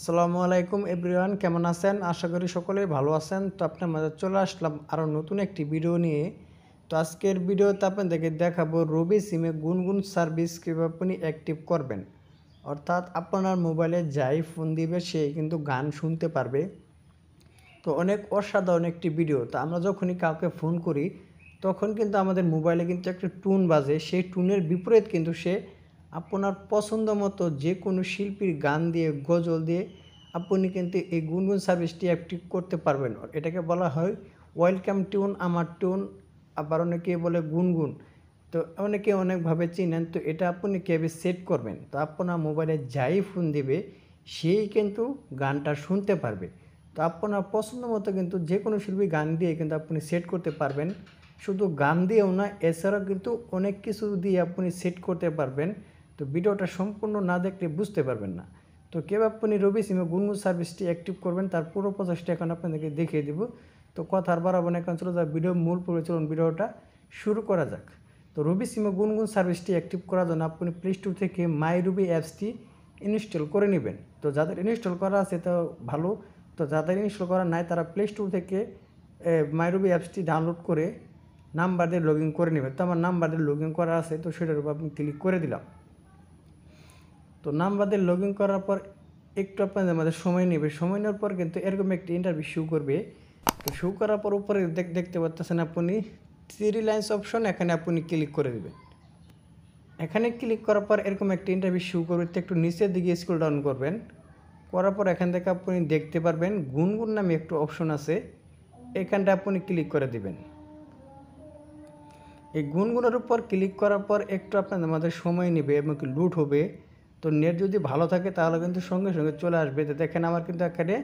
আসসালামু আলাইকুম এভরিওয়ান, কেমন আছেন? আশা করি সকলেই ভালো আছেন। তো আপনার মাঝে চলে আসলাম আরও নতুন একটি ভিডিও নিয়ে। তো আজকের ভিডিওতে আপনাদেরকে দেখাবো রবি সিমে গুনগুন সার্ভিস কীভাবে আপনি অ্যাক্টিভ করবেন। অর্থাৎ আপনার মোবাইলে যাই ফোন দিবে সেই কিন্তু গান শুনতে পারবে। তো অনেক অসাধারণ একটি ভিডিও। তো আমরা যখনই কাউকে ফোন করি তখন কিন্তু আমাদের মোবাইলে কিন্তু একটা টুন বাজে, সেই টুনের বিপরীত কিন্তু সে আপনার পছন্দ মতো যে কোনো শিল্পীর গান দিয়ে, গজল দিয়ে আপনি কিন্তু এই গুনগুন সার্ভিসটি অ্যাক্টিভ করতে পারবেন। এটাকে বলা হয় ওয়েলকাম টিউন, আমার টিউন, আবার অনেকে বলে গুনগুন। তো অনেকে অনেকভাবে চিনেন। তো এটা আপনি কীভাবে সেট করবেন? তো আপনার মোবাইলে যাই ফোন দিবে সেই কিন্তু গানটা শুনতে পারবে। তো আপনার পছন্দ মতো কিন্তু যে কোনো শিল্পী গান দিয়ে কিন্তু আপনি সেট করতে পারবেন। শুধু গান দিয়েও না, এছাড়াও কিন্তু অনেক কিছু দিয়ে আপনি সেট করতে পারবেন। তো ভিডিওটা সম্পূর্ণ না দেখলে বুঝতে পারবেন না। তো কীভাবে আপনি রবি সিমে গুনগুন সার্ভিসটি অ্যাক্টিভ করবেন তার পুরো প্রসেসটা এখন আপনাদেরকে দেখিয়ে দেব। তো কথা আর বাড়াবো না, এখন চলে যাক ভিডিও মূল পর্বে। চলুন ভিডিওটা শুরু করা যাক। তো রবি সিমে গুনগুন সার্ভিসটি অ্যাক্টিভ করার জন্য আপনি প্লে স্টোর থেকে মাই রবি অ্যাপসটি ইনস্টল করে নেবেন। তো যাদের ইনস্টল করা আছে তো ভালো, তো যাদের ইনস্টল করা নাই তারা প্লে স্টোর থেকে মাই রবি অ্যাপসটি ডাউনলোড করে নাম্বার দিয়ে লগ ইন করে নেবেন। তো আমার নাম্বার দিয়ে লগ ইন করা আছে, তো সেটার উপর আপনি ক্লিক করে দিলাম। তো নাম্বার দিয়ে লগ ইন করার পর একটু আপনাদের মধ্যে সময় নেবে। সময় নেওয়ার পর কিন্তু এরকম একটি ইন্টারভিউ শো করবে। তো শো করার পর উপরে দেখতে পাচ্ছেন আপনি 3 লাইন্স অপশন, এখানে আপনি ক্লিক করে দেবেন। এখানে ক্লিক করার পর এরকম একটা ইন্টারভিউ শো করবে। তো একটু নিচের দিকে স্ক্রল ডাউন করবেন, করার পর এখান থেকে আপনি দেখতে পারবেন গুনগুন নামে একটু অপশন আছে, এখানটা আপনি ক্লিক করে দিবেন। এই গুনগুনের উপর ক্লিক করার পর একটু আপনাদের মধ্যে সময় নেবে এবং লুট হবে। তো নেট যদি ভালো থাকে তাহলে কিন্তু সঙ্গে সঙ্গে চলে আসবে। তো দেখেন আমার কিন্তু এখানে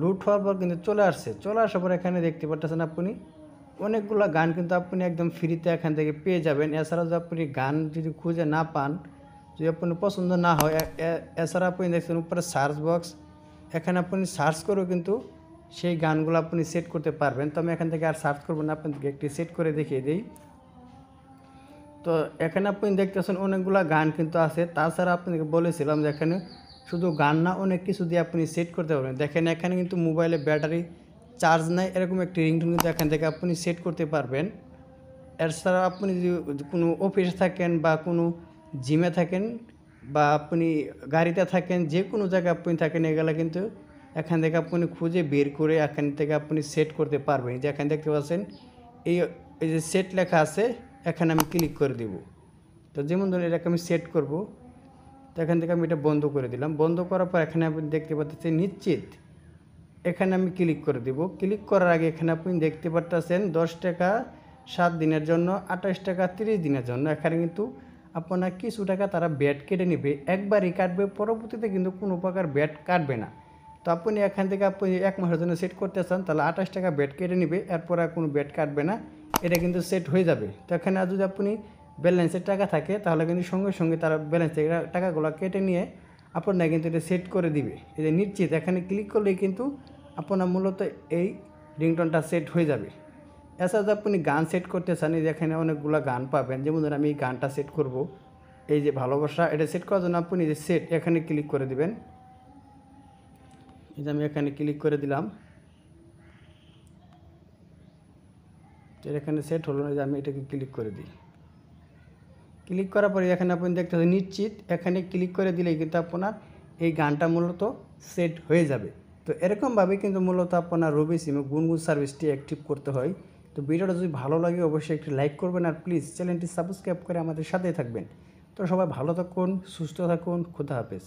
লুট হওয়ার পর কিন্তু চলে আসছে। চলে আসার পর এখানে দেখতে পাচ্ছেন আপনি অনেকগুলো গান কিন্তু আপনি একদম ফ্রিতে এখান থেকে পেয়ে যাবেন। এছাড়াও যদি আপনি গান যদি খুঁজে না পান, যদি আপনার পছন্দ না হয়, এছাড়া আপনি দেখছেন উপরে সার্চ বক্স, এখানে আপনি সার্চ করেও কিন্তু সেই গানগুলো আপনি সেট করতে পারবেন। তো আমি এখান থেকে আর সার্চ করবো না, আপনাদেরকে একটি সেট করে দেখিয়ে দিই। তো এখানে আপনি দেখতেছেন অনেকগুলো গান কিন্তু আছে। তাছাড়া আপনাকে বলেছিলাম যে এখানে শুধু গান না, অনেক কিছু দিয়ে আপনি সেট করতে পারবেন। দেখেন এখানে কিন্তু মোবাইলে ব্যাটারি চার্জ নাই, এরকম একটি রিংটোন কিন্তু এখান থেকে আপনি সেট করতে পারবেন। এছাড়া আপনি যদি কোনো অফিসে থাকেন বা কোনো জিমে থাকেন বা আপনি গাড়িতে থাকেন, যে কোনো জায়গায় আপনি থাকেন, এগুলো কিন্তু এখান থেকে আপনি খুঁজে বের করে এখান থেকে আপনি সেট করতে পারবেন। যে এখানে দেখতে পাচ্ছেন এই যে সেট লেখা আছে, এখানে আমি ক্লিক করে দেব। তো যেমন ধরুন এটাকে আমি সেট করব, তো এখান থেকে আমি এটা বন্ধ করে দিলাম। বন্ধ করার পর এখানে আপনি দেখতে পাচ্ছেন নিশ্চিত, এখানে আমি ক্লিক করে দেব। ক্লিক করার আগে এখানে আপনি দেখতে পাচ্ছেন 10 টাকা 7 দিনের জন্য, 28 টাকা 30 দিনের জন্য। এখানে কিন্তু আপনার কিছু টাকা তারা ব্যাট কেটে নেবে, একবারই কাটবে, পরবর্তীতে কিন্তু কোনো প্রকার ব্যাট কাটবে না। তো আপনি এখান থেকে আপনি 1 মাসের জন্য সেট করতে চান তাহলে 28 টাকা ব্যাট কেটে নেবে, এরপর আর কোনো ব্যাট কাটবে না, এটা কিন্তু সেট হয়ে যাবে। তো এখানে আর যদি আপনি ব্যালেন্সের টাকা থাকে তাহলে কিন্তু সঙ্গে সঙ্গে তারা ব্যালেন্স থেকে টাকাগুলো কেটে নিয়ে আপনার কিন্তু এটা সেট করে দিবে। এই যে নিশ্চিত, এখানে ক্লিক করলেই কিন্তু আপনার মূলত এই রিংটোনটা সেট হয়ে যাবে। এছাড়া যদি আপনি গান সেট করতে চান, এই যে এখানে অনেকগুলো গান পাবেন। যেমন ধরুন আমি এই গানটা সেট করব, এই যে ভালোবাসা, এটা সেট করার জন্য আপনি যে সেট এখানে ক্লিক করে দিবেন। এই যে আমি এখানে ক্লিক করে দিলাম, এখানে সেট হলো না, যে আমি এটাকে ক্লিক করে দিই। ক্লিক করার পরে এখানে আপনি দেখতে পাচ্ছেন নিশ্চিত, এখানে ক্লিক করে দিলেই কিন্তু আপনার এই গানটা মূলত সেট হয়ে যাবে। তো এরকমভাবে কিন্তু মূলত আপনার রবি সিমে গুনগুন সার্ভিসটি অ্যাক্টিভ করতে হয়। তো ভিডিওটা যদি ভালো লাগে অবশ্যই একটি লাইক করবেন, আর প্লিজ চ্যানেলটি সাবস্ক্রাইব করে আমাদের সাথেই থাকবেন। তো সবাই ভালো থাকুন, সুস্থ থাকুন, খোদা হাফেজ।